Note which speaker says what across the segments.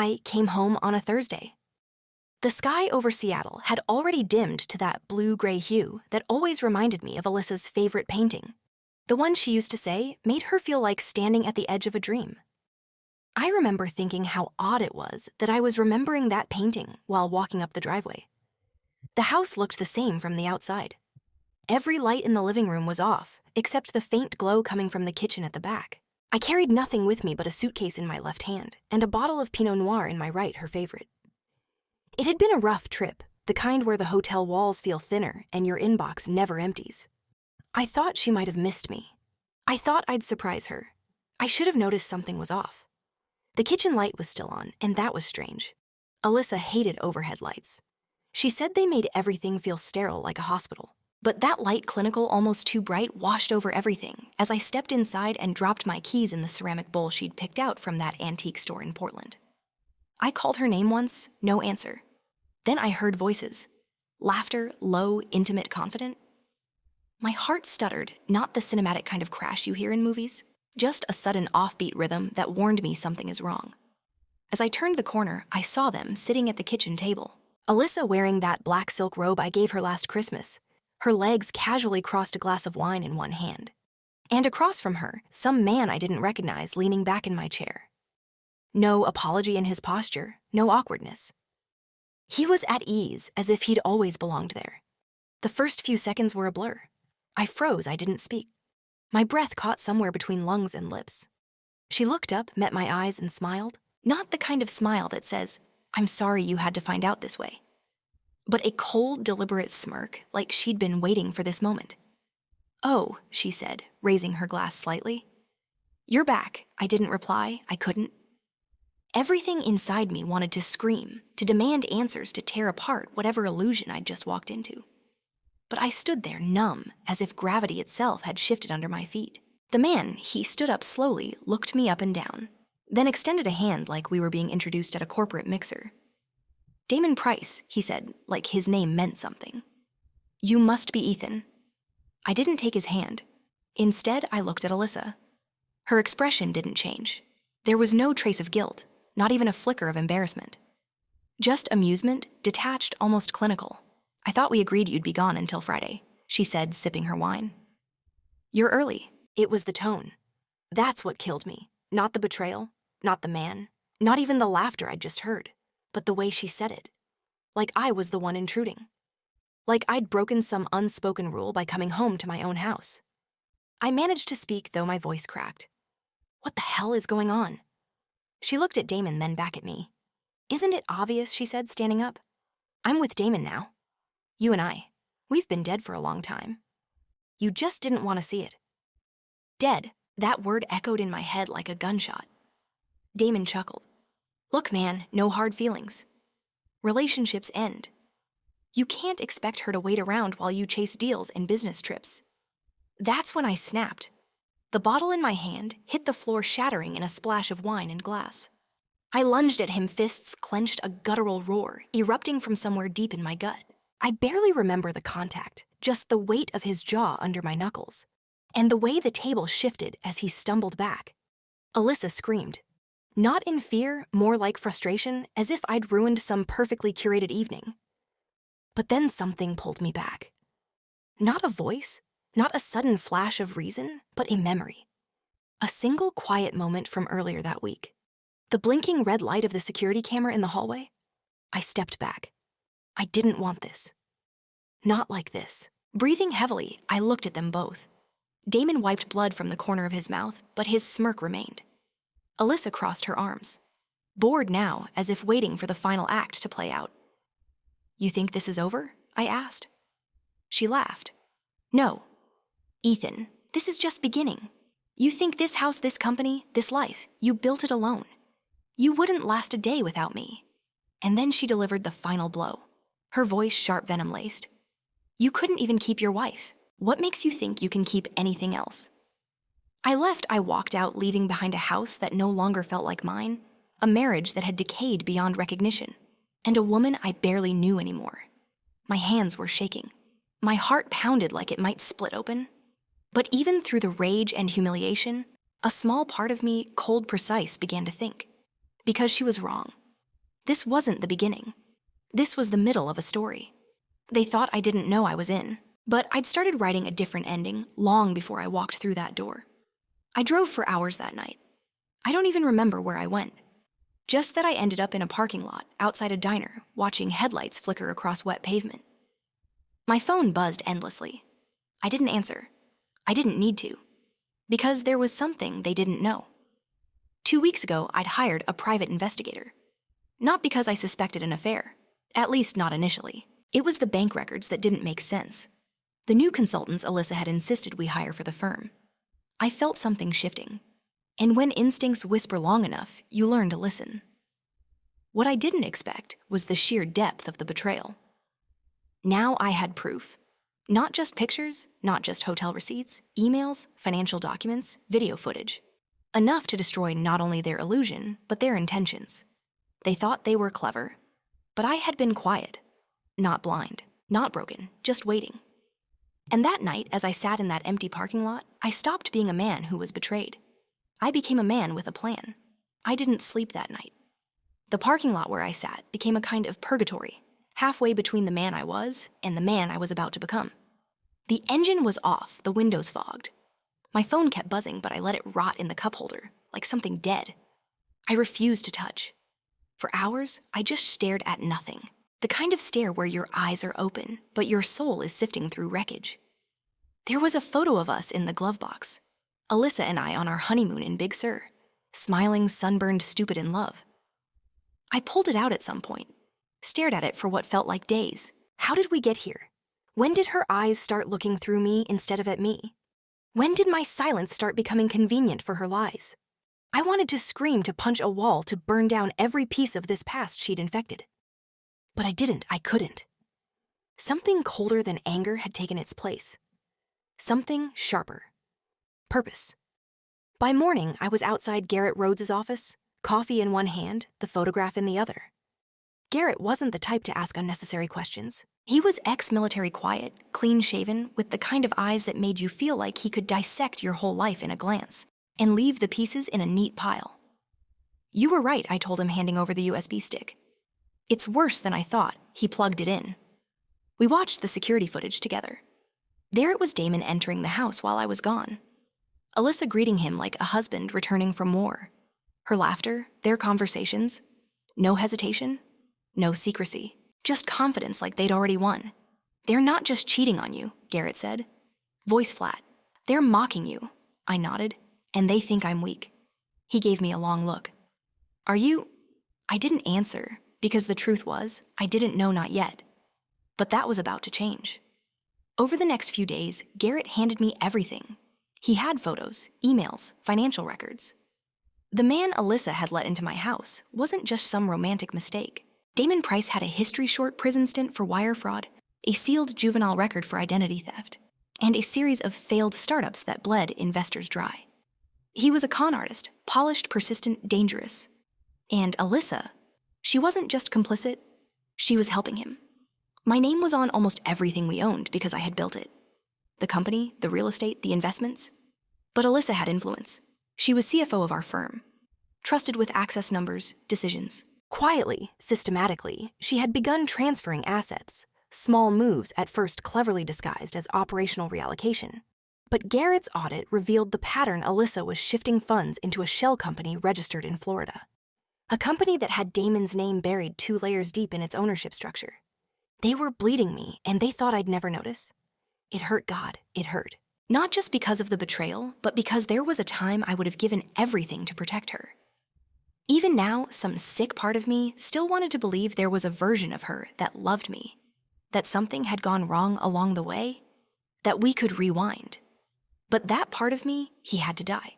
Speaker 1: I came home on a Thursday. The sky over Seattle had already dimmed to that blue-gray hue that always reminded me of Alyssa's favorite painting. The one she used to say made her feel like standing at the edge of a dream. I remember thinking how odd it was that I was remembering that painting while walking up the driveway. The house looked the same from the outside. Every light in the living room was off, except the faint glow coming from the kitchen at the back. I carried nothing with me but a suitcase in my left hand and a bottle of Pinot Noir in my right, her favorite. It had been a rough trip, the kind where the hotel walls feel thinner and your inbox never empties. I thought she might have missed me. I thought I'd surprise her. I should have noticed something was off. The kitchen light was still on, and that was strange. Alyssa hated overhead lights. She said they made everything feel sterile like a hospital. But that light, clinical, almost too bright, washed over everything as I stepped inside and dropped my keys in the ceramic bowl she'd picked out from that antique store in Portland. I called her name once, no answer. Then I heard voices. Laughter, low, intimate, confident. My heart stuttered, not the cinematic kind of crash you hear in movies, just a sudden offbeat rhythm that warned me something is wrong. As I turned the corner, I saw them sitting at the kitchen table. Alyssa wearing that black silk robe I gave her last Christmas. Her legs casually crossed a glass of wine in one hand. And across from her, some man I didn't recognize leaning back in my chair. No apology in his posture, no awkwardness. He was at ease, as if he'd always belonged there. The first few seconds were a blur. I froze, I didn't speak. My breath caught somewhere between lungs and lips. She looked up, met my eyes, and smiled. Not the kind of smile that says, "I'm sorry you had to find out this way." But a cold, deliberate smirk, like she'd been waiting for this moment. "Oh," she said, raising her glass slightly. "You're back." I didn't reply. I couldn't. Everything inside me wanted to scream, to demand answers, to tear apart whatever illusion I'd just walked into. But I stood there numb, as if gravity itself had shifted under my feet. The man, he stood up slowly, looked me up and down, then extended a hand like we were being introduced at a corporate mixer. "Damon Price," he said, like his name meant something. "You must be Ethan." I didn't take his hand. Instead, I looked at Alyssa. Her expression didn't change. There was no trace of guilt, not even a flicker of embarrassment. Just amusement, detached, almost clinical. "I thought we agreed you'd be gone until Friday," she said, sipping her wine. "You're early." It was the tone. That's what killed me. Not the betrayal, not the man, not even the laughter I'd just heard, but the way she said it. Like I was the one intruding. Like I'd broken some unspoken rule by coming home to my own house. I managed to speak, though my voice cracked. "What the hell is going on?" She looked at Damon, then back at me. "Isn't it obvious?" she said, standing up. "I'm with Damon now. You and I. We've been dead for a long time. You just didn't want to see it." Dead. That word echoed in my head like a gunshot. Damon chuckled. "Look, man, no hard feelings. Relationships end. You can't expect her to wait around while you chase deals and business trips." That's when I snapped. The bottle in my hand hit the floor, shattering in a splash of wine and glass. I lunged at him, fists clenched, a guttural roar erupting from somewhere deep in my gut. I barely remember the contact, just the weight of his jaw under my knuckles, and the way the table shifted as he stumbled back. Alyssa screamed. Not in fear, more like frustration, as if I'd ruined some perfectly curated evening. But then something pulled me back. Not a voice, not a sudden flash of reason, but a memory. A single quiet moment from earlier that week. The blinking red light of the security camera in the hallway. I stepped back. I didn't want this. Not like this. Breathing heavily, I looked at them both. Damon wiped blood from the corner of his mouth, but his smirk remained. Alyssa crossed her arms, bored now, as if waiting for the final act to play out. "You think this is over?" I asked. She laughed. "No. Ethan, this is just beginning. You think this house, this company, this life, you built it alone. You wouldn't last a day without me." And then she delivered the final blow. Her voice sharp, venom-laced. "You couldn't even keep your wife. What makes you think you can keep anything else?" I left. I walked out, leaving behind a house that no longer felt like mine, a marriage that had decayed beyond recognition, and a woman I barely knew anymore. My hands were shaking. My heart pounded like it might split open. But even through the rage and humiliation, a small part of me, cold precise, began to think. Because she was wrong. This wasn't the beginning. This was the middle of a story. They thought I didn't know I was in, but I'd started writing a different ending long before I walked through that door. I drove for hours that night. I don't even remember where I went. Just that I ended up in a parking lot outside a diner watching headlights flicker across wet pavement. My phone buzzed endlessly. I didn't answer. I didn't need to. Because there was something they didn't know. 2 weeks ago, I'd hired a private investigator. Not because I suspected an affair. At least not initially. It was the bank records that didn't make sense. The new consultants Alyssa had insisted we hire for the firm. I felt something shifting. And when instincts whisper long enough, you learn to listen. What I didn't expect was the sheer depth of the betrayal. Now I had proof. Not just pictures, not just hotel receipts, emails, financial documents, video footage. Enough to destroy not only their illusion, but their intentions. They thought they were clever. But I had been quiet. Not blind, not broken, just waiting. And that night, as I sat in that empty parking lot, I stopped being a man who was betrayed. I became a man with a plan. I didn't sleep that night. The parking lot where I sat became a kind of purgatory, halfway between the man I was and the man I was about to become. The engine was off, the windows fogged. My phone kept buzzing, but I let it rot in the cup holder, like something dead. I refused to touch. For hours, I just stared at nothing. The kind of stare where your eyes are open, but your soul is sifting through wreckage. There was a photo of us in the glove box. Alyssa and I on our honeymoon in Big Sur, smiling, sunburned, stupid in love. I pulled it out at some point, stared at it for what felt like days. How did we get here? When did her eyes start looking through me instead of at me? When did my silence start becoming convenient for her lies? I wanted to scream, to punch a wall, to burn down every piece of this past she'd infected. But I didn't, I couldn't. Something colder than anger had taken its place. Something sharper. Purpose. By morning, I was outside Garrett Rhodes's office, coffee in one hand, the photograph in the other. Garrett wasn't the type to ask unnecessary questions. He was ex-military quiet, clean-shaven, with the kind of eyes that made you feel like he could dissect your whole life in a glance and leave the pieces in a neat pile. You were right, I told him, handing over the USB stick. It's worse than I thought. He plugged it in. We watched the security footage together. There it was, Damon entering the house while I was gone. Alyssa greeting him like a husband returning from war. Her laughter, their conversations. No hesitation, no secrecy. Just confidence like they'd already won. They're not just cheating on you, Garrett said. Voice flat. They're mocking you. I nodded. And they think I'm weak. He gave me a long look. Are you? I didn't answer, because the truth was, I didn't know, not yet. But that was about to change. Over the next few days, Garrett handed me everything. He had photos, emails, financial records. The man Alyssa had let into my house wasn't just some romantic mistake. Damon Price had a history-short prison stint for wire fraud, a sealed juvenile record for identity theft, and a series of failed startups that bled investors dry. He was a con artist, polished, persistent, dangerous. And Alyssa, she wasn't just complicit, she was helping him. My name was on almost everything we owned because I had built it. The company, the real estate, the investments. But Alyssa had influence. She was CFO of our firm, trusted with access numbers, decisions. Quietly, systematically, she had begun transferring assets, small moves at first cleverly disguised as operational reallocation. But Garrett's audit revealed the pattern. Alyssa was shifting funds into a shell company registered in Florida. A company that had Damon's name buried 2 layers deep in its ownership structure. They were bleeding me, and they thought I'd never notice. It hurt God, it hurt. Not just because of the betrayal, but because there was a time I would have given everything to protect her. Even now, some sick part of me still wanted to believe there was a version of her that loved me, that something had gone wrong along the way, that we could rewind. But that part of me, he had to die.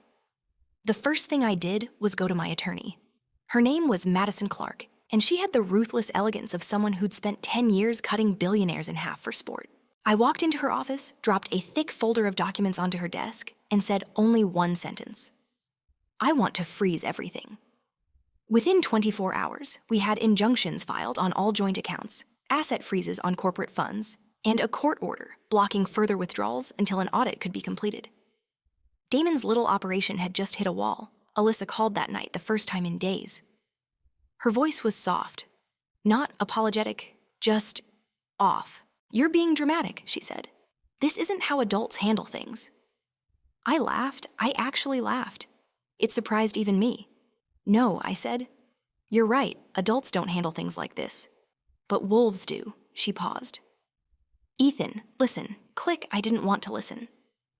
Speaker 1: The first thing I did was go to my attorney. Her name was Madison Clark, and she had the ruthless elegance of someone who'd spent 10 years cutting billionaires in half for sport. I walked into her office, dropped a thick folder of documents onto her desk, and said only one sentence. I want to freeze everything. Within 24 hours, we had injunctions filed on all joint accounts, asset freezes on corporate funds, and a court order blocking further withdrawals until an audit could be completed. Damon's little operation had just hit a wall. Alyssa called that night, the first time in days. Her voice was soft, not apologetic, just off. "You're being dramatic," she said. "This isn't how adults handle things." I laughed. I actually laughed. It surprised even me. "No," I said. "You're right, adults don't handle things like this. But wolves do." She paused. "Ethan, listen." Click, I didn't want to listen.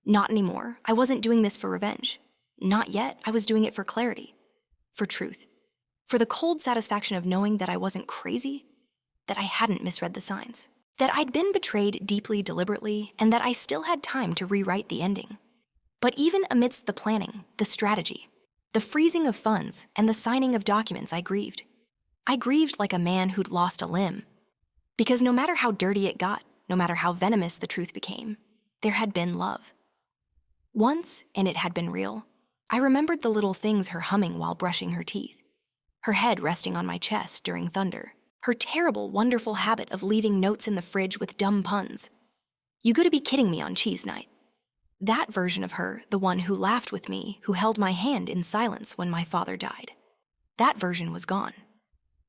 Speaker 1: Not anymore. I wasn't doing this for revenge. Not yet. I was doing it for clarity. For truth. For the cold satisfaction of knowing that I wasn't crazy, that I hadn't misread the signs, that I'd been betrayed deeply, deliberately, and that I still had time to rewrite the ending. But even amidst the planning, the strategy, the freezing of funds, and the signing of documents, I grieved. I grieved like a man who'd lost a limb. Because no matter how dirty it got, no matter how venomous the truth became, there had been love. Once, and it had been real, I remembered the little things her humming while brushing her teeth, her head resting on my chest during thunder, her terrible, wonderful habit of leaving notes in the fridge with dumb puns. "You gotta be kidding me" on cheese night. That version of her, the one who laughed with me, who held my hand in silence when my father died. That version was gone.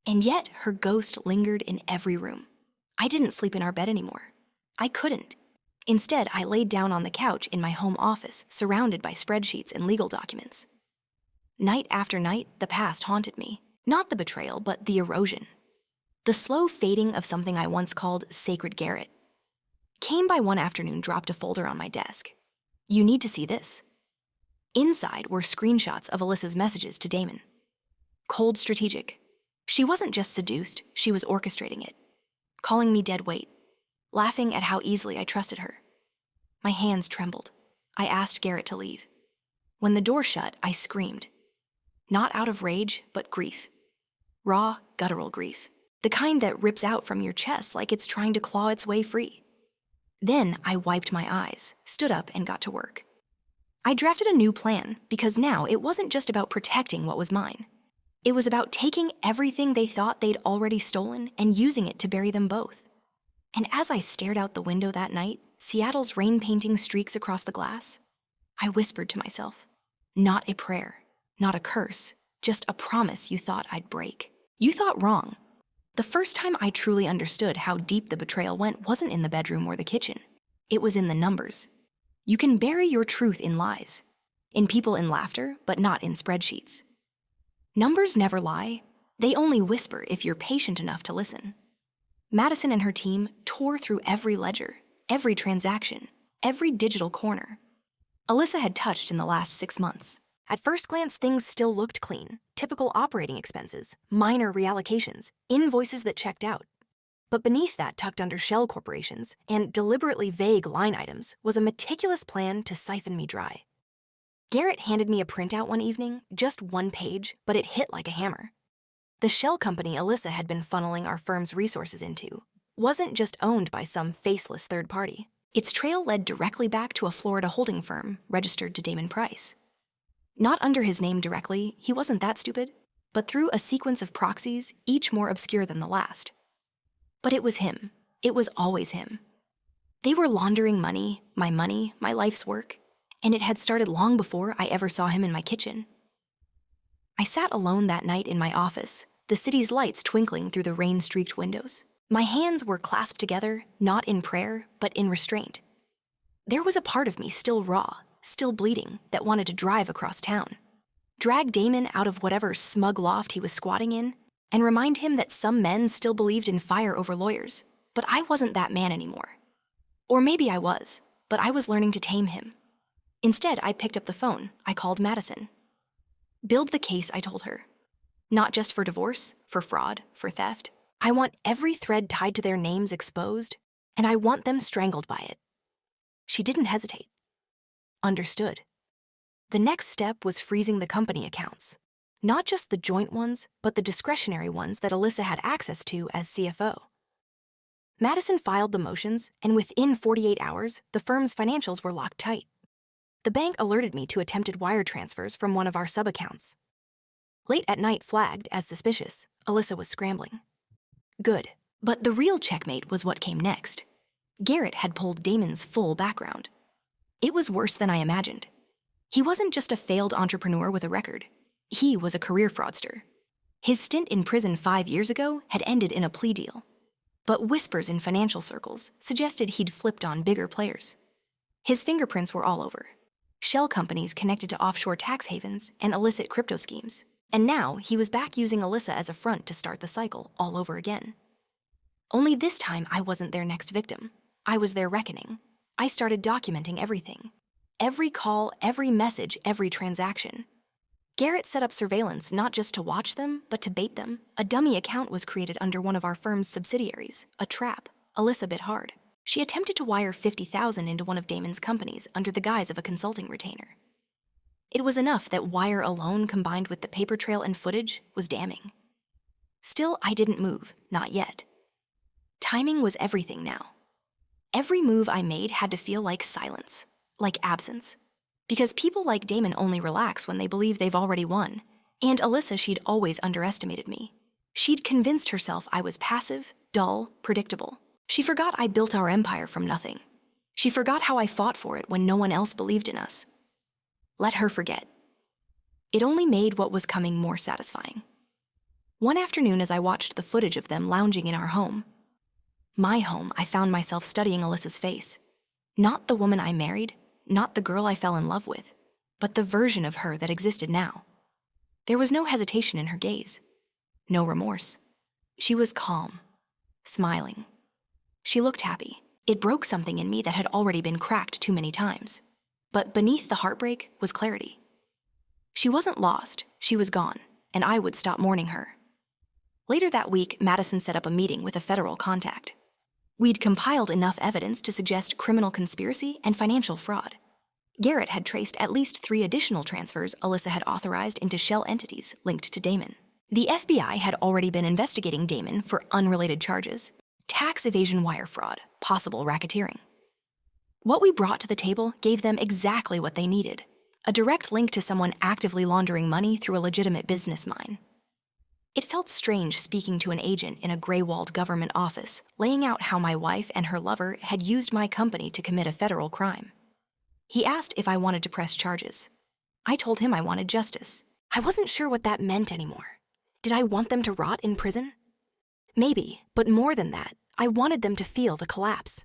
Speaker 1: And yet her ghost lingered in every room. I didn't sleep in our bed anymore. I couldn't. Instead, I laid down on the couch in my home office, surrounded by spreadsheets and legal documents. Night after night, the past haunted me. Not the betrayal, but the erosion. The slow fading of something I once called sacred Garrett. Came by one afternoon, dropped a folder on my desk. "You need to see this." Inside were screenshots of Alyssa's messages to Damon. Cold, strategic. She wasn't just seduced, she was orchestrating it. Calling me dead weight. Laughing at how easily I trusted her. My hands trembled. I asked Garrett to leave. When the door shut, I screamed. Not out of rage, but grief. Raw, guttural grief. The kind that rips out from your chest like it's trying to claw its way free. Then I wiped my eyes, stood up, and got to work. I drafted a new plan because now it wasn't just about protecting what was mine. It was about taking everything they thought they'd already stolen and using it to bury them both. And as I stared out the window that night, Seattle's rain painting streaks across the glass, I whispered to myself, not a prayer, not a curse, just a promise you thought I'd break. You thought wrong. The first time I truly understood how deep the betrayal went wasn't in the bedroom or the kitchen. It was in the numbers. You can bury your truth in lies, in people in laughter, but not in spreadsheets. Numbers never lie. They only whisper if you're patient enough to listen. Madison and her team tore through every ledger, every transaction, every digital corner Alyssa had touched in the last 6 months. At first glance, things still looked clean. Typical operating expenses, minor reallocations, invoices that checked out. But beneath that, tucked under shell corporations and deliberately vague line items, was a meticulous plan to siphon me dry. Garrett handed me a printout one evening, just one page, but it hit like a hammer. The shell company Alyssa had been funneling our firm's resources into wasn't just owned by some faceless third party. Its trail led directly back to a Florida holding firm registered to Damon Price. Not under his name directly, he wasn't that stupid, but through a sequence of proxies, each more obscure than the last. But it was him. It was always him. They were laundering money, my life's work, and it had started long before I ever saw him in my kitchen. I sat alone that night in my office, the city's lights twinkling through the rain-streaked windows. My hands were clasped together, not in prayer, but in restraint. There was a part of me still raw, still bleeding, that wanted to drive across town. Drag Damon out of whatever smug loft he was squatting in, and remind him that some men still believed in fire over lawyers, but I wasn't that man anymore. Or maybe I was, but I was learning to tame him. Instead, I picked up the phone. I called Madison. Build the case, I told her. Not just for divorce, for fraud, for theft. I want every thread tied to their names exposed, and I want them strangled by it. She didn't hesitate. Understood. The next step was freezing the company accounts. Not just the joint ones, but the discretionary ones that Alyssa had access to as CFO. Madison filed the motions, and within 48 hours, the firm's financials were locked tight. The bank alerted me to attempted wire transfers from one of our sub-accounts. Late at night flagged as suspicious, Alyssa was scrambling. Good, but the real checkmate was what came next. Garrett had pulled Damon's full background. It was worse than I imagined. He wasn't just a failed entrepreneur with a record. He was a career fraudster. His stint in prison 5 years ago had ended in a plea deal. But whispers in financial circles suggested he'd flipped on bigger players. His fingerprints were all over. Shell companies connected to offshore tax havens and illicit crypto schemes. And now he was back using Alyssa as a front to start the cycle all over again. Only this time I wasn't their next victim. I was their reckoning. I started documenting everything. Every call, every message, every transaction. Garrett set up surveillance not just to watch them, but to bait them. A dummy account was created under one of our firm's subsidiaries, a trap. Alyssa bit hard. She attempted to wire $50,000 into one of Damon's companies under the guise of a consulting retainer. It was enough that wire alone combined with the paper trail and footage was damning. Still, I didn't move, not yet. Timing was everything now. Every move I made had to feel like silence, like absence. Because people like Damon only relax when they believe they've already won. And Alyssa, she'd always underestimated me. She'd convinced herself I was passive, dull, predictable. She forgot I built our empire from nothing. She forgot how I fought for it when no one else believed in us. Let her forget. It only made what was coming more satisfying. One afternoon as I watched the footage of them lounging in our home, my home, I found myself studying Alyssa's face. Not the woman I married, not the girl I fell in love with, but the version of her that existed now. There was no hesitation in her gaze, no remorse. She was calm, smiling. She looked happy. It broke something in me that had already been cracked too many times. But beneath the heartbreak was clarity. She wasn't lost, she was gone, and I would stop mourning her. Later that week, Madison set up a meeting with a federal contact. We'd compiled enough evidence to suggest criminal conspiracy and financial fraud. Garrett had traced at least 3 additional transfers Alyssa had authorized into shell entities linked to Damon. The FBI had already been investigating Damon for unrelated charges: tax evasion, wire fraud, possible racketeering. What we brought to the table gave them exactly what they needed: a direct link to someone actively laundering money through a legitimate business mine. It felt strange speaking to an agent in a gray-walled government office, laying out how my wife and her lover had used my company to commit a federal crime. He asked if I wanted to press charges. I told him I wanted justice. I wasn't sure what that meant anymore. Did I want them to rot in prison? Maybe, but more than that, I wanted them to feel the collapse.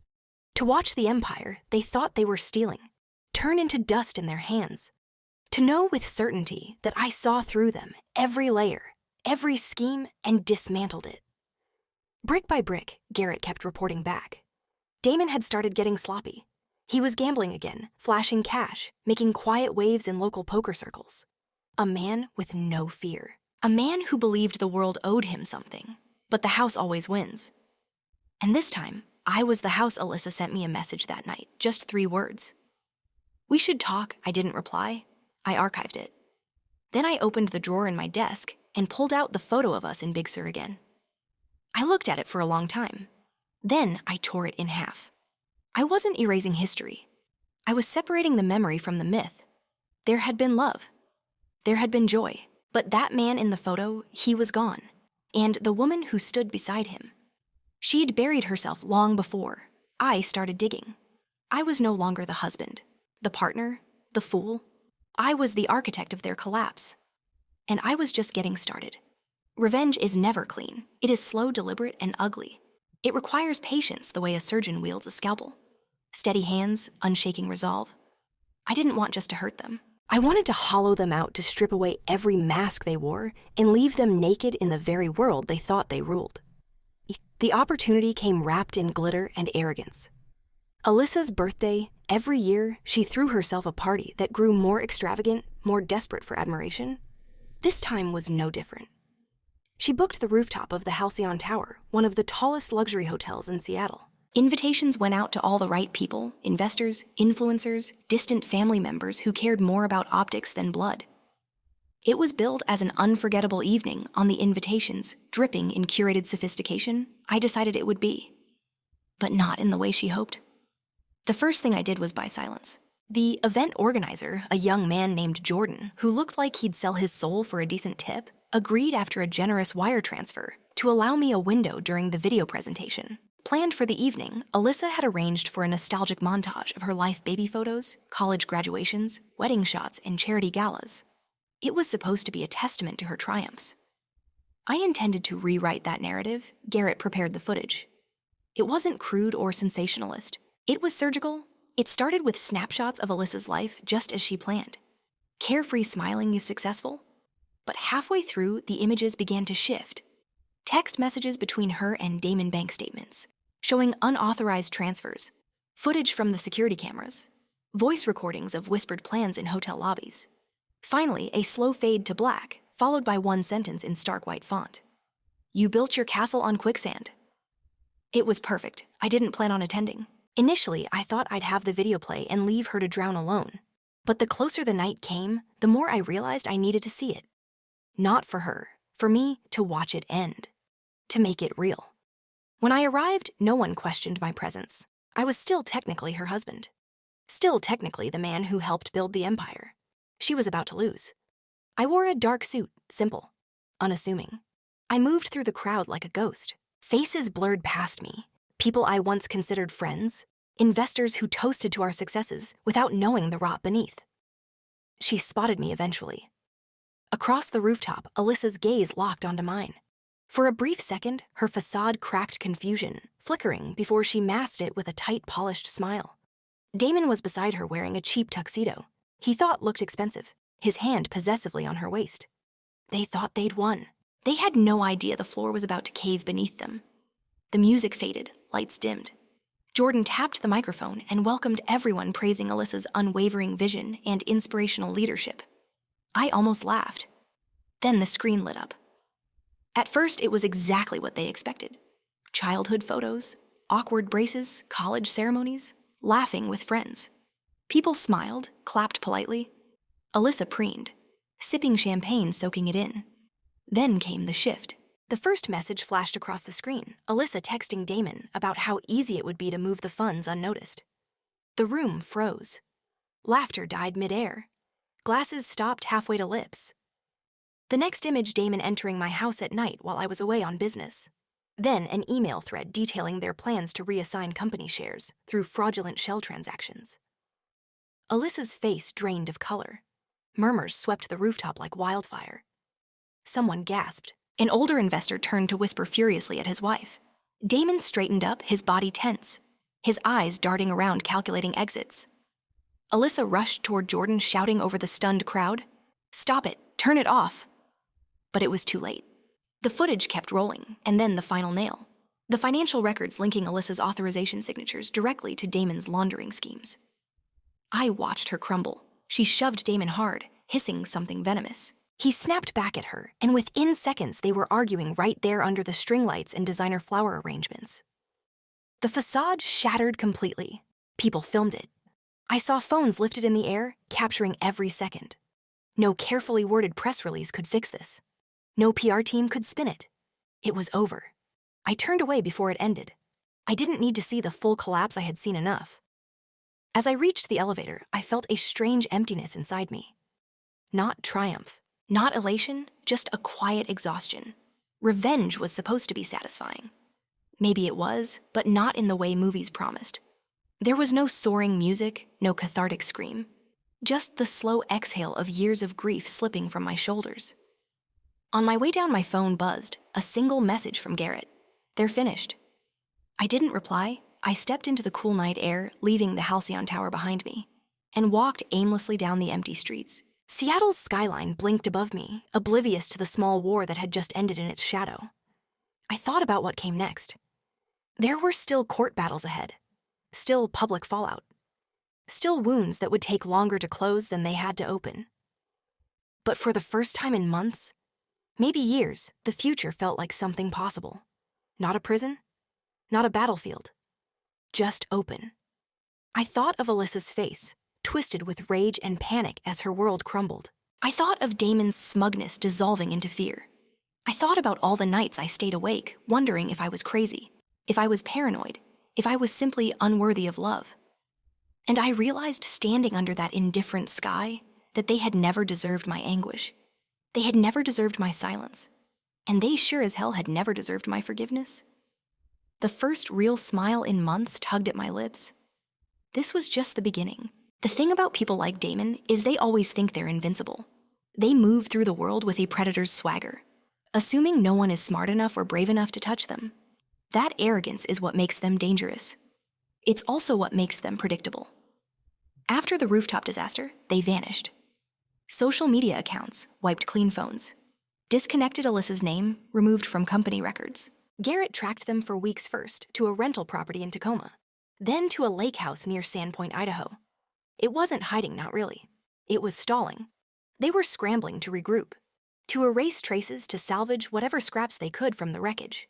Speaker 1: To watch the empire they thought they were stealing turn into dust in their hands. To know with certainty that I saw through them, every layer, every scheme, and dismantled it. Brick by brick, Garrett kept reporting back. Damon had started getting sloppy. He was gambling again, flashing cash, making quiet waves in local poker circles. A man with no fear. A man who believed the world owed him something. But the house always wins. And this time, I was the house. Alyssa sent me a message that night, just 3 words. We should talk. I didn't reply. I archived it. Then I opened the drawer in my desk and pulled out the photo of us in Big Sur again. I looked at it for a long time. Then I tore it in half. I wasn't erasing history. I was separating the memory from the myth. There had been love. There had been joy. But that man in the photo, he was gone. And the woman who stood beside him, she'd buried herself long before I started digging. I was no longer the husband, the partner, the fool. I was the architect of their collapse. And I was just getting started. Revenge is never clean. It is slow, deliberate, and ugly. It requires patience the way a surgeon wields a scalpel. Steady hands, unshaking resolve. I didn't want just to hurt them. I wanted to hollow them out, to strip away every mask they wore and leave them naked in the very world they thought they ruled. The opportunity came wrapped in glitter and arrogance. Alyssa's birthday, every year, she threw herself a party that grew more extravagant, more desperate for admiration. This time was no different. She booked the rooftop of the Halcyon Tower, one of the tallest luxury hotels in Seattle. Invitations went out to all the right people: investors, influencers, distant family members who cared more about optics than blood. It was billed as an unforgettable evening on the invitations, dripping in curated sophistication. I decided it would be. But not in the way she hoped. The first thing I did was buy silence. The event organizer, a young man named Jordan, who looked like he'd sell his soul for a decent tip, agreed after a generous wire transfer to allow me a window during the video presentation. Planned for the evening, Alyssa had arranged for a nostalgic montage of her life: baby photos, college graduations, wedding shots, and charity galas. It was supposed to be a testament to her triumphs. I intended to rewrite that narrative. Garrett prepared the footage. It wasn't crude or sensationalist. It was surgical. It started with snapshots of Alyssa's life just as she planned. Carefree smiling is successful. But halfway through, the images began to shift. Text messages between her and Damon bank statements, showing unauthorized transfers, footage from the security cameras, voice recordings of whispered plans in hotel lobbies. Finally, a slow fade to black, followed by one sentence in stark white font. "You built your castle on quicksand." It was perfect. I didn't plan on attending. Initially, I thought I'd have the video play and leave her to drown alone. But the closer the night came, the more I realized I needed to see it. Not for her, for me to watch it end. To make it real. When I arrived, no one questioned my presence. I was still technically her husband. Still technically the man who helped build the empire. She was about to lose. I wore a dark suit, simple, unassuming. I moved through the crowd like a ghost. Faces blurred past me. People I once considered friends. Investors who toasted to our successes without knowing the rot beneath. She spotted me eventually. Across the rooftop, Alyssa's gaze locked onto mine. For a brief second, her facade cracked confusion, flickering before she masked it with a tight, polished smile. Damon was beside her wearing a cheap tuxedo. He thought looked expensive, his hand possessively on her waist. They thought they'd won. They had no idea the floor was about to cave beneath them. The music faded, lights dimmed. Jordan tapped the microphone and welcomed everyone, praising Alyssa's unwavering vision and inspirational leadership. I almost laughed. Then the screen lit up. At first, it was exactly what they expected. Childhood photos, awkward braces, college ceremonies, laughing with friends. People smiled, clapped politely. Alyssa preened, sipping champagne, soaking it in. Then came the shift. The first message flashed across the screen, Alyssa texting Damon about how easy it would be to move the funds unnoticed. The room froze. Laughter died midair. Glasses stopped halfway to lips. The next image, Damon entering my house at night while I was away on business. Then an email thread detailing their plans to reassign company shares through fraudulent shell transactions. Alyssa's face drained of color. Murmurs swept the rooftop like wildfire. Someone gasped. An older investor turned to whisper furiously at his wife. Damon straightened up, his body tense, his eyes darting around calculating exits. Alyssa rushed toward Jordan, shouting over the stunned crowd, "Stop it! Turn it off!" But it was too late. The footage kept rolling, and then the final nail. The financial records linking Alyssa's authorization signatures directly to Damon's laundering schemes. I watched her crumble. She shoved Damon hard, hissing something venomous. He snapped back at her, and within seconds they were arguing right there under the string lights and designer flower arrangements. The facade shattered completely. People filmed it. I saw phones lifted in the air, capturing every second. No carefully worded press release could fix this. No PR team could spin it. It was over. I turned away before it ended. I didn't need to see the full collapse. I had seen enough. As I reached the elevator, I felt a strange emptiness inside me. Not triumph. Not elation, just a quiet exhaustion. Revenge was supposed to be satisfying. Maybe it was, but not in the way movies promised. There was no soaring music, no cathartic scream. Just the slow exhale of years of grief slipping from my shoulders. On my way down, my phone buzzed, a single message from Garrett. "They're finished." I didn't reply. I stepped into the cool night air, leaving the Halcyon Tower behind me, and walked aimlessly down the empty streets. Seattle's skyline blinked above me, oblivious to the small war that had just ended in its shadow. I thought about what came next. There were still court battles ahead, still public fallout, still wounds that would take longer to close than they had to open. But for the first time in months, maybe years, the future felt like something possible. Not a prison, not a battlefield, just open. I thought of Alyssa's face, twisted with rage and panic as her world crumbled. I thought of Damon's smugness dissolving into fear. I thought about all the nights I stayed awake, wondering if I was crazy, if I was paranoid, if I was simply unworthy of love. And I realized, standing under that indifferent sky, that they had never deserved my anguish. They had never deserved my silence. And they sure as hell had never deserved my forgiveness. The first real smile in months tugged at my lips. This was just the beginning. The thing about people like Damon is they always think they're invincible. They move through the world with a predator's swagger, assuming no one is smart enough or brave enough to touch them. That arrogance is what makes them dangerous. It's also what makes them predictable. After the rooftop disaster, they vanished. Social media accounts wiped clean phones. Disconnected Alyssa's name, removed from company records. Garrett tracked them for weeks first to a rental property in Tacoma, then to a lake house near Sandpoint, Idaho. It wasn't hiding, not really. It was stalling. They were scrambling to regroup, to erase traces, to salvage whatever scraps they could from the wreckage.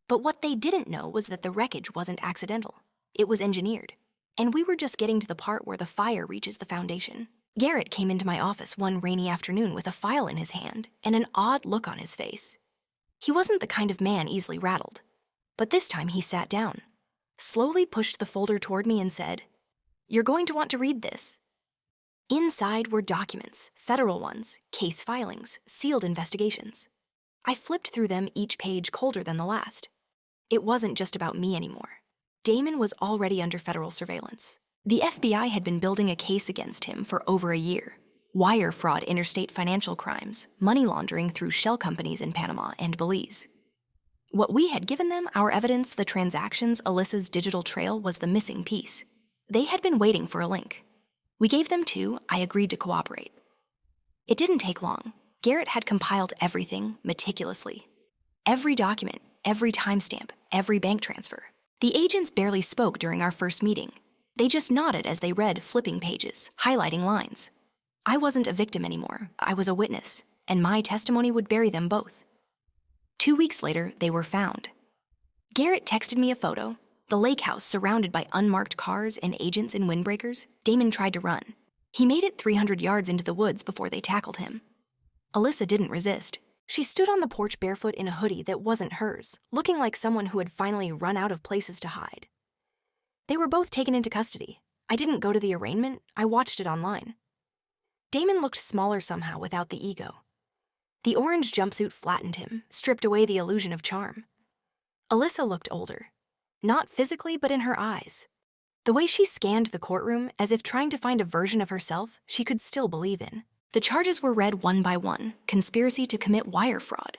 Speaker 1: But what they didn't know was that the wreckage wasn't accidental. It was engineered. And we were just getting to the part where the fire reaches the foundation. Garrett came into my office one rainy afternoon with a file in his hand and an odd look on his face. He wasn't the kind of man easily rattled. But this time he sat down, slowly pushed the folder toward me and said, "You're going to want to read this." Inside were documents, federal ones, case filings, sealed investigations. I flipped through them, each page colder than the last. It wasn't just about me anymore. Damon was already under federal surveillance. The FBI had been building a case against him for over a year. Wire fraud, interstate financial crimes, money laundering through shell companies in Panama and Belize. What we had given them, our evidence, the transactions, Alyssa's digital trail, was the missing piece. They had been waiting for a link. We gave them two. I agreed to cooperate. It didn't take long. Garrett had compiled everything meticulously. Every document, every timestamp, every bank transfer. The agents barely spoke during our first meeting. They just nodded as they read, flipping pages, highlighting lines. I wasn't a victim anymore. I was a witness, and my testimony would bury them both. 2 weeks later, they were found. Garrett texted me a photo, the lake house surrounded by unmarked cars and agents in windbreakers. Damon tried to run. He made it 300 yards into the woods before they tackled him. Alyssa didn't resist. She stood on the porch barefoot in a hoodie that wasn't hers, looking like someone who had finally run out of places to hide. They were both taken into custody. I didn't go to the arraignment. I watched it online. Damon looked smaller somehow without the ego. The orange jumpsuit flattened him, stripped away the illusion of charm. Alyssa looked older. Not physically, but in her eyes. The way she scanned the courtroom, as if trying to find a version of herself she could still believe in. The charges were read one by one: conspiracy to commit wire fraud,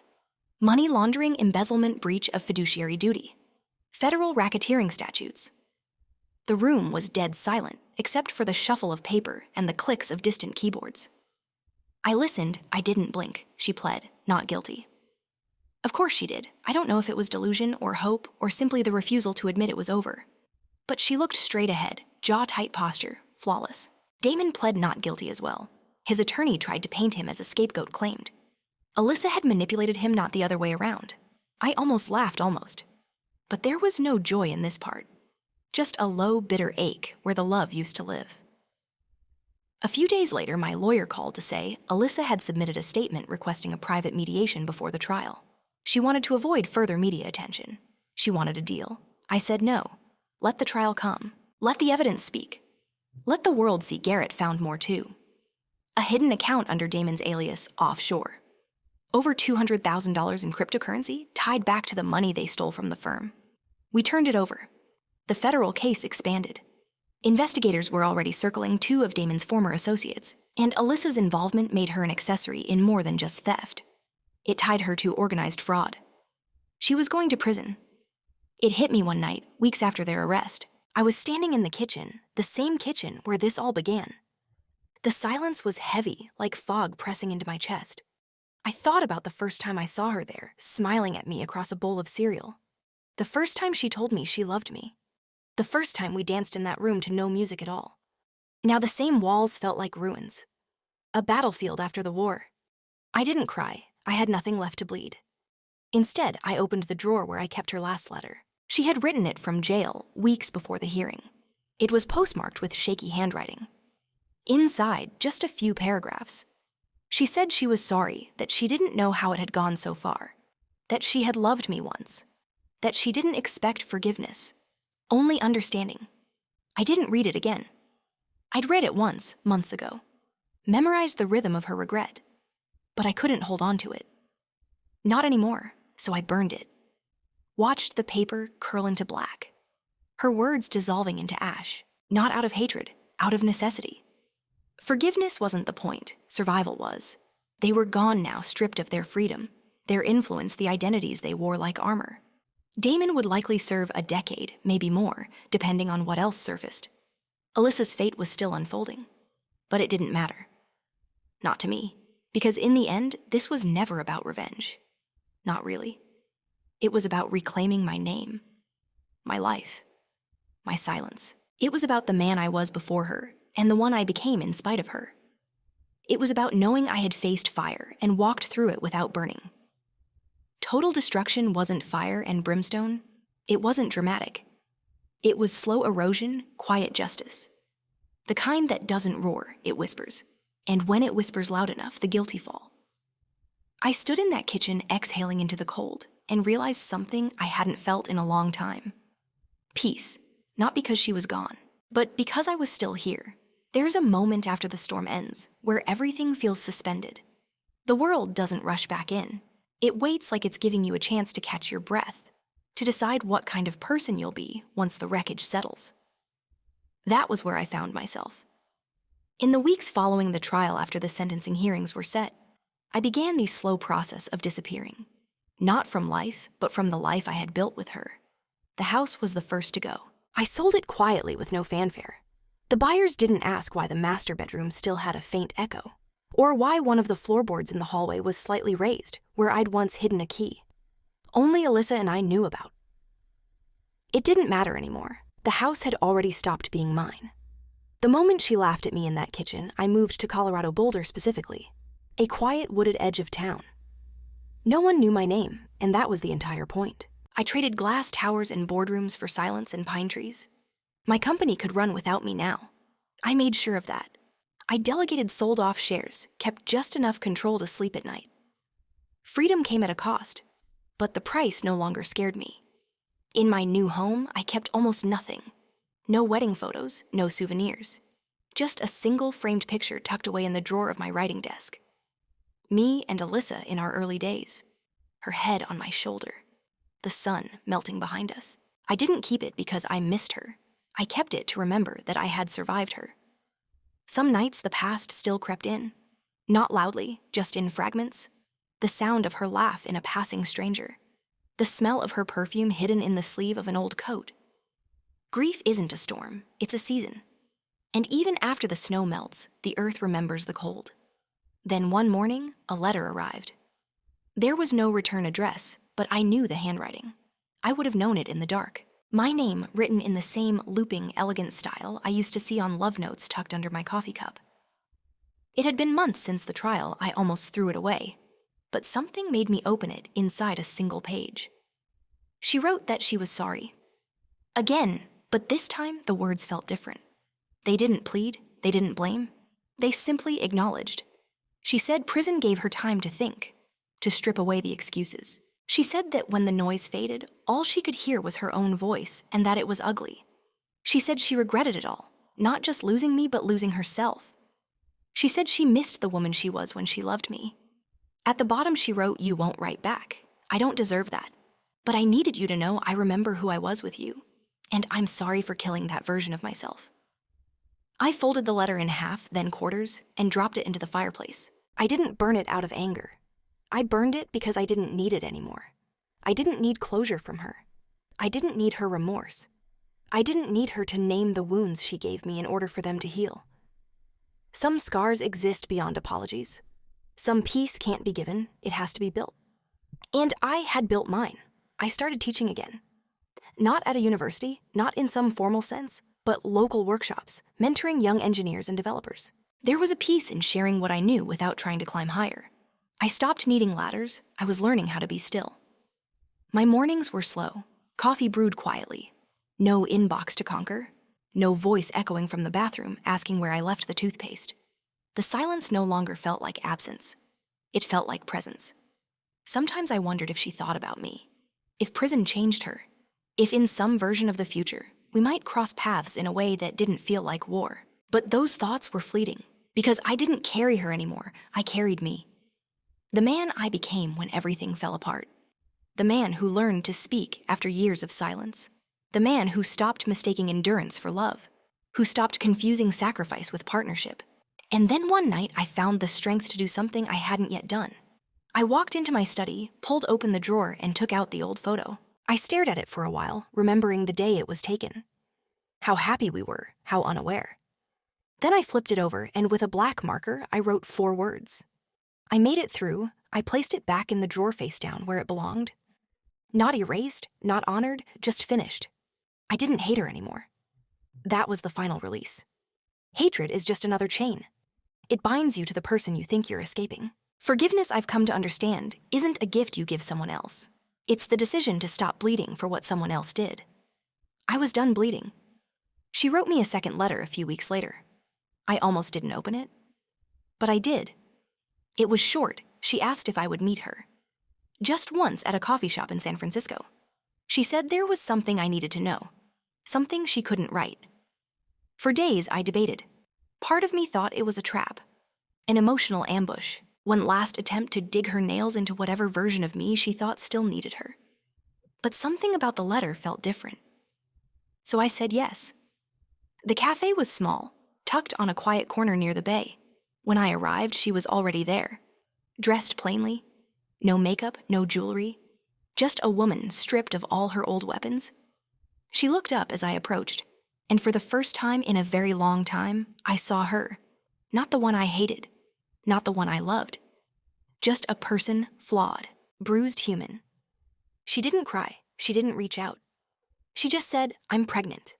Speaker 1: money laundering, embezzlement, breach of fiduciary duty, federal racketeering statutes. The room was dead silent, except for the shuffle of paper and the clicks of distant keyboards. I listened. I didn't blink. She pled, not guilty. Of course she did. I don't know if it was delusion or hope or simply the refusal to admit it was over. But she looked straight ahead, jaw-tight posture, flawless. Damon pled not guilty as well. His attorney tried to paint him as a scapegoat claimed. Alyssa had manipulated him, not the other way around. I almost laughed, almost. But there was no joy in this part. Just a low, bitter ache where the love used to live. A few days later, my lawyer called to say Alyssa had submitted a statement requesting a private mediation before the trial. She wanted to avoid further media attention. She wanted a deal. I said no. Let the trial come. Let the evidence speak. Let the world see Garrett found more too. A hidden account under Damon's alias, offshore. Over $200,000 in cryptocurrency tied back to the money they stole from the firm. We turned it over. The federal case expanded. Investigators were already circling 2 of Damon's former associates, and Alyssa's involvement made her an accessory in more than just theft. It tied her to organized fraud. She was going to prison. It hit me one night, weeks after their arrest. I was standing in the kitchen, the same kitchen where this all began. The silence was heavy, like fog pressing into my chest. I thought about the first time I saw her there, smiling at me across a bowl of cereal. The first time she told me she loved me. The first time we danced in that room to no music at all. Now the same walls felt like ruins. A battlefield after the war. I didn't cry. I had nothing left to bleed. Instead, I opened the drawer where I kept her last letter. She had written it from jail weeks before the hearing. It was postmarked with shaky handwriting. Inside, just a few paragraphs. She said she was sorry, that she didn't know how it had gone so far, that she had loved me once, that she didn't expect forgiveness, only understanding. I didn't read it again. I'd read it once, months ago, memorized the rhythm of her regret, but I couldn't hold on to it. Not anymore, so I burned it. Watched the paper curl into black, her words dissolving into ash, not out of hatred, out of necessity. Forgiveness wasn't the point, survival was. They were gone now, stripped of their freedom, their influence the identities they wore like armor. Damon would likely serve a decade, maybe more, depending on what else surfaced. Alyssa's fate was still unfolding. But it didn't matter. Not to me, because in the end, this was never about revenge. Not really. It was about reclaiming my name, my life, my silence. It was about the man I was before her, and the one I became in spite of her. It was about knowing I had faced fire and walked through it without burning. Total destruction wasn't fire and brimstone. It wasn't dramatic. It was slow erosion, quiet justice. The kind that doesn't roar, it whispers. And when it whispers loud enough, the guilty fall. I stood in that kitchen exhaling into the cold and realized something I hadn't felt in a long time. Peace, not because she was gone, but because I was still here. There's a moment after the storm ends where everything feels suspended. The world doesn't rush back in. It waits like it's giving you a chance to catch your breath, to decide what kind of person you'll be once the wreckage settles. That was where I found myself. In the weeks following the trial after the sentencing hearings were set, I began the slow process of disappearing. Not from life, but from the life I had built with her. The house was the first to go. I sold it quietly with no fanfare. The buyers didn't ask why the master bedroom still had a faint echo, or why one of the floorboards in the hallway was slightly raised, where I'd once hidden a key. Only Alyssa and I knew about. It didn't matter anymore. The house had already stopped being mine. The moment she laughed at me in that kitchen, I moved to Colorado Boulder specifically, a quiet wooded edge of town. No one knew my name, and that was the entire point. I traded glass towers and boardrooms for silence and pine trees. My company could run without me now. I made sure of that. I delegated sold-off shares, kept just enough control to sleep at night. Freedom came at a cost, but the price no longer scared me. In my new home, I kept almost nothing. No wedding photos, no souvenirs. Just a single framed picture tucked away in the drawer of my writing desk. Me and Alyssa in our early days. Her head on my shoulder. The sun melting behind us. I didn't keep it because I missed her. I kept it to remember that I had survived her. Some nights the past still crept in. Not loudly, just in fragments. The sound of her laugh in a passing stranger. The smell of her perfume hidden in the sleeve of an old coat. Grief isn't a storm, it's a season. And even after the snow melts, the earth remembers the cold. Then one morning, a letter arrived. There was no return address, but I knew the handwriting. I would have known it in the dark. My name written in the same looping, elegant style I used to see on love notes tucked under my coffee cup. It had been months since the trial, I almost threw it away. But something made me open it inside a single page. She wrote that she was sorry. Again, but this time the words felt different. They didn't plead, they didn't blame. They simply acknowledged. She said prison gave her time to think, to strip away the excuses. She said that when the noise faded, all she could hear was her own voice and that it was ugly. She said she regretted it all, not just losing me, but losing herself. She said she missed the woman she was when she loved me. At the bottom she wrote, "You won't write back. I don't deserve that. But I needed you to know I remember who I was with you. And I'm sorry for killing that version of myself." I folded the letter in half, then quarters, and dropped it into the fireplace. I didn't burn it out of anger. I burned it because I didn't need it anymore. I didn't need closure from her. I didn't need her remorse. I didn't need her to name the wounds she gave me in order for them to heal. Some scars exist beyond apologies. Some peace can't be given, it has to be built. And I had built mine. I started teaching again. Not at a university, not in some formal sense, but local workshops, mentoring young engineers and developers. There was a peace in sharing what I knew without trying to climb higher. I stopped needing ladders, I was learning how to be still. My mornings were slow, coffee brewed quietly. No inbox to conquer, no voice echoing from the bathroom asking where I left the toothpaste. The silence no longer felt like absence. It felt like presence. Sometimes I wondered if she thought about me, if prison changed her, if in some version of the future, we might cross paths in a way that didn't feel like war. But those thoughts were fleeting, because I didn't carry her anymore, I carried me. The man I became when everything fell apart. The man who learned to speak after years of silence. The man who stopped mistaking endurance for love. Who stopped confusing sacrifice with partnership. And then one night I found the strength to do something I hadn't yet done. I walked into my study, pulled open the drawer, and took out the old photo. I stared at it for a while, remembering the day it was taken. How happy we were, how unaware. Then I flipped it over, and with a black marker, I wrote 4 words. I made it through. I placed it back in the drawer face down where it belonged. Not erased, not honored, just finished. I didn't hate her anymore. That was the final release. Hatred is just another chain. It binds you to the person you think you're escaping. Forgiveness, I've come to understand, isn't a gift you give someone else. It's the decision to stop bleeding for what someone else did. I was done bleeding. She wrote me a second letter a few weeks later. I almost didn't open it. But I did. It was short. She asked if I would meet her. Just once at a coffee shop in San Francisco. She said there was something I needed to know. Something she couldn't write. For days, I debated. Part of me thought it was a trap. An emotional ambush. One last attempt to dig her nails into whatever version of me she thought still needed her. But something about the letter felt different. So I said yes. The cafe was small, tucked on a quiet corner near the bay. When I arrived, she was already there. Dressed plainly. No makeup, no jewelry. Just a woman stripped of all her old weapons. She looked up as I approached, and for the first time in a very long time, I saw her. Not the one I hated. Not the one I loved. Just a person, flawed, bruised human. She didn't cry. She didn't reach out. She just said, "I'm pregnant."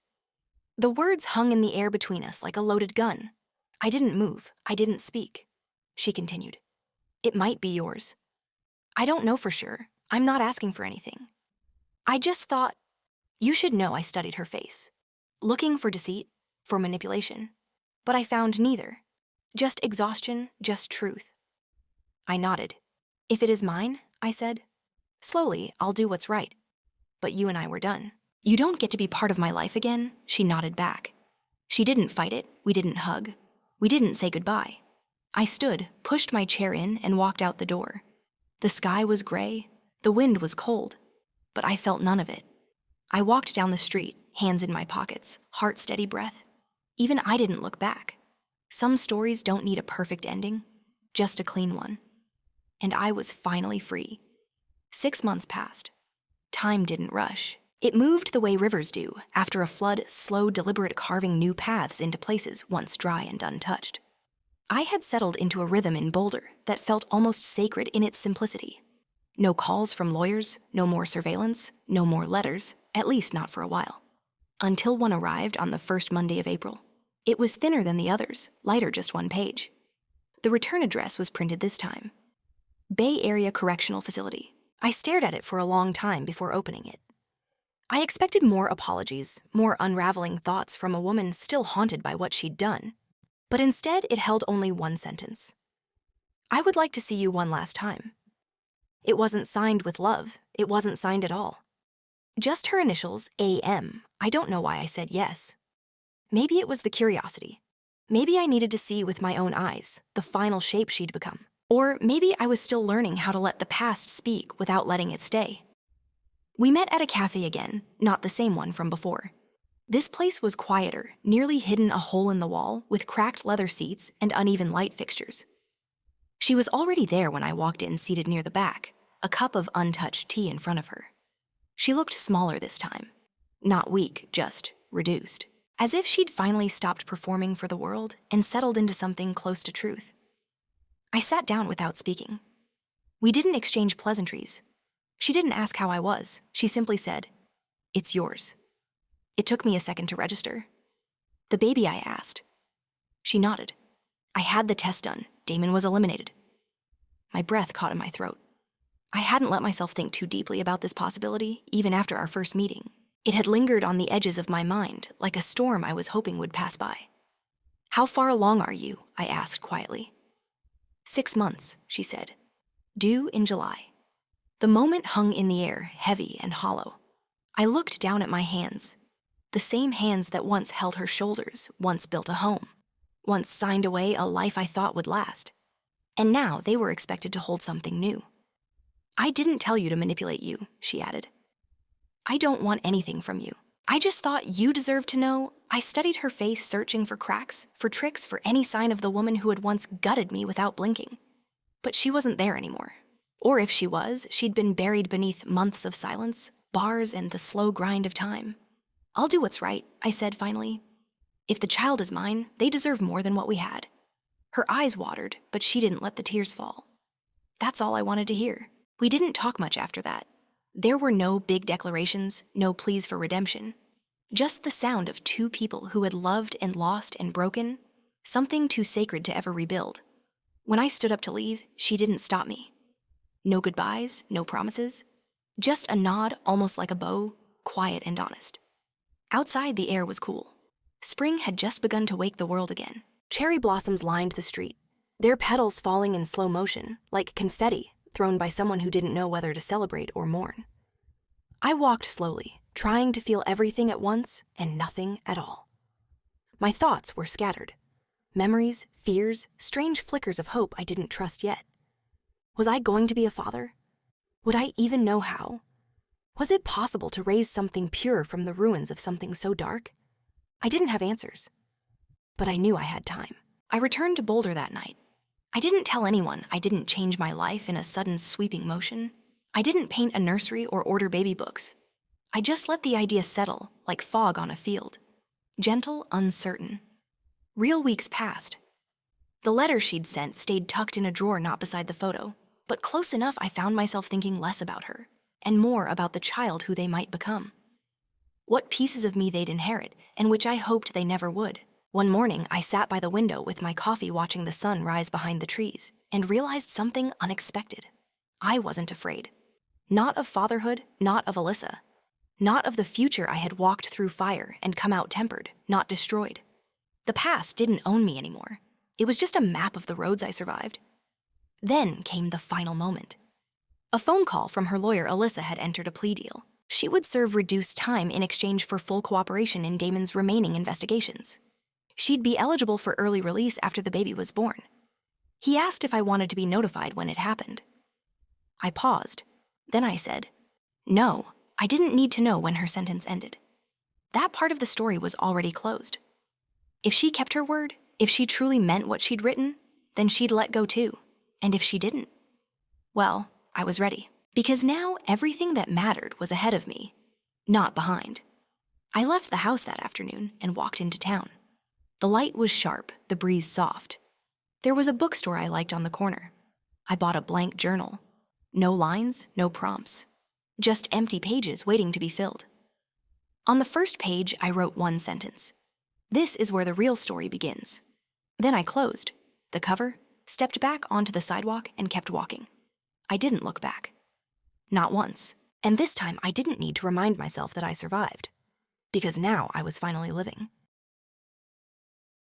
Speaker 1: The words hung in the air between us like a loaded gun. I didn't move. I didn't speak. She continued, "It might be yours. I don't know for sure. I'm not asking for anything. I just thought, you should know." I studied her face, looking for deceit, for manipulation. But I found neither. Just exhaustion, just truth. I nodded. "If it is mine," I said, "slowly, I'll do what's right." But you and I were done. "You don't get to be part of my life again," she nodded back. She didn't fight it. We didn't hug. We didn't say goodbye. I stood, pushed my chair in, and walked out the door. The sky was gray. The wind was cold. But I felt none of it. I walked down the street, hands in my pockets, heart steady breath. Even I didn't look back. Some stories don't need a perfect ending, just a clean one. And I was finally free. 6 months passed. Time didn't rush. It moved the way rivers do, after a flood, slow, deliberate carving new paths into places once dry and untouched. I had settled into a rhythm in Boulder that felt almost sacred in its simplicity. No calls from lawyers, no more surveillance, no more letters, at least not for a while. Until one arrived on the first Monday of April. It was thinner than the others, lighter just 1 page. The return address was printed this time. Bay Area Correctional Facility. I stared at it for a long time before opening it. I expected more apologies, more unraveling thoughts from a woman still haunted by what she'd done. But instead, it held only 1 sentence. "I would like to see you one last time." It wasn't signed with love. It wasn't signed at all. Just her initials, AM. I don't know why I said yes. Maybe it was the curiosity. Maybe I needed to see with my own eyes the final shape she'd become. Or maybe I was still learning how to let the past speak without letting it stay. We met at a cafe again, not the same one from before. This place was quieter, nearly hidden a hole in the wall with cracked leather seats and uneven light fixtures. She was already there when I walked in, seated near the back, a cup of untouched tea in front of her. She looked smaller this time. Not weak, just reduced. As if she'd finally stopped performing for the world and settled into something close to truth. I sat down without speaking. We didn't exchange pleasantries. She didn't ask how I was. She simply said, "It's yours." It took me a second to register. "The baby?" I asked. She nodded. "I had the test done. Damon was eliminated." My breath caught in my throat. I hadn't let myself think too deeply about this possibility, even after our first meeting. It had lingered on the edges of my mind, like a storm I was hoping would pass by. "How far along are you?" I asked quietly. 6 months, she said. Due in July. The moment hung in the air, heavy and hollow. I looked down at my hands. The same hands that once held her shoulders, once built a home, once signed away a life I thought would last. And now they were expected to hold something new. "I didn't tell you to manipulate you," she added. "I don't want anything from you. I just thought you deserved to know." I studied her face, searching for cracks, for tricks, for any sign of the woman who had once gutted me without blinking. But she wasn't there anymore. Or if she was, she'd been buried beneath months of silence, bars, and the slow grind of time. I'll do what's right, I said finally. If the child is mine, they deserve more than what we had. Her eyes watered, but she didn't let the tears fall. That's all I wanted to hear. We didn't talk much after that. There were no big declarations, no pleas for redemption. Just the sound of two people who had loved and lost and broken, something too sacred to ever rebuild. When I stood up to leave, she didn't stop me. No goodbyes, no promises. Just a nod, almost like a bow, quiet and honest. Outside, the air was cool. Spring had just begun to wake the world again. Cherry blossoms lined the street, their petals falling in slow motion, like confetti thrown by someone who didn't know whether to celebrate or mourn. I walked slowly, trying to feel everything at once and nothing at all. My thoughts were scattered. Memories, fears, strange flickers of hope I didn't trust yet. Was I going to be a father? Would I even know how? Was it possible to raise something pure from the ruins of something so dark? I didn't have answers, but I knew I had time. I returned to Boulder that night. I didn't tell anyone I didn't change my life in a sudden sweeping motion. I didn't paint a nursery or order baby books. I just let the idea settle like fog on a field. Gentle, uncertain. Real weeks passed. The letter she'd sent stayed tucked in a drawer not beside the photo, but close enough I found myself thinking less about her and more about the child who they might become. What pieces of me they'd inherit and which I hoped they never would. One morning, I sat by the window with my coffee watching the sun rise behind the trees and realized something unexpected. I wasn't afraid. Not of fatherhood, not of Alyssa. Not of the future I had walked through fire and come out tempered, not destroyed. The past didn't own me anymore. It was just a map of the roads I survived. Then came the final moment. A phone call from her lawyer Alyssa had entered a plea deal. She would serve reduced time in exchange for full cooperation in Damon's remaining investigations. She'd be eligible for early release after the baby was born. He asked if I wanted to be notified when it happened. I paused. Then I said, no, I didn't need to know when her sentence ended. That part of the story was already closed. If she kept her word, if she truly meant what she'd written, then she'd let go too. And if she didn't, well, I was ready. Because now everything that mattered was ahead of me, not behind. I left the house that afternoon and walked into town. The light was sharp, the breeze soft. There was a bookstore I liked on the corner. I bought a blank journal. No lines, no prompts. Just empty pages waiting to be filled. On the first page, I wrote one sentence. This is where the real story begins. Then I closed the cover, stepped back onto the sidewalk, and kept walking. I didn't look back. Not once. And this time, I didn't need to remind myself that I survived. Because now I was finally living.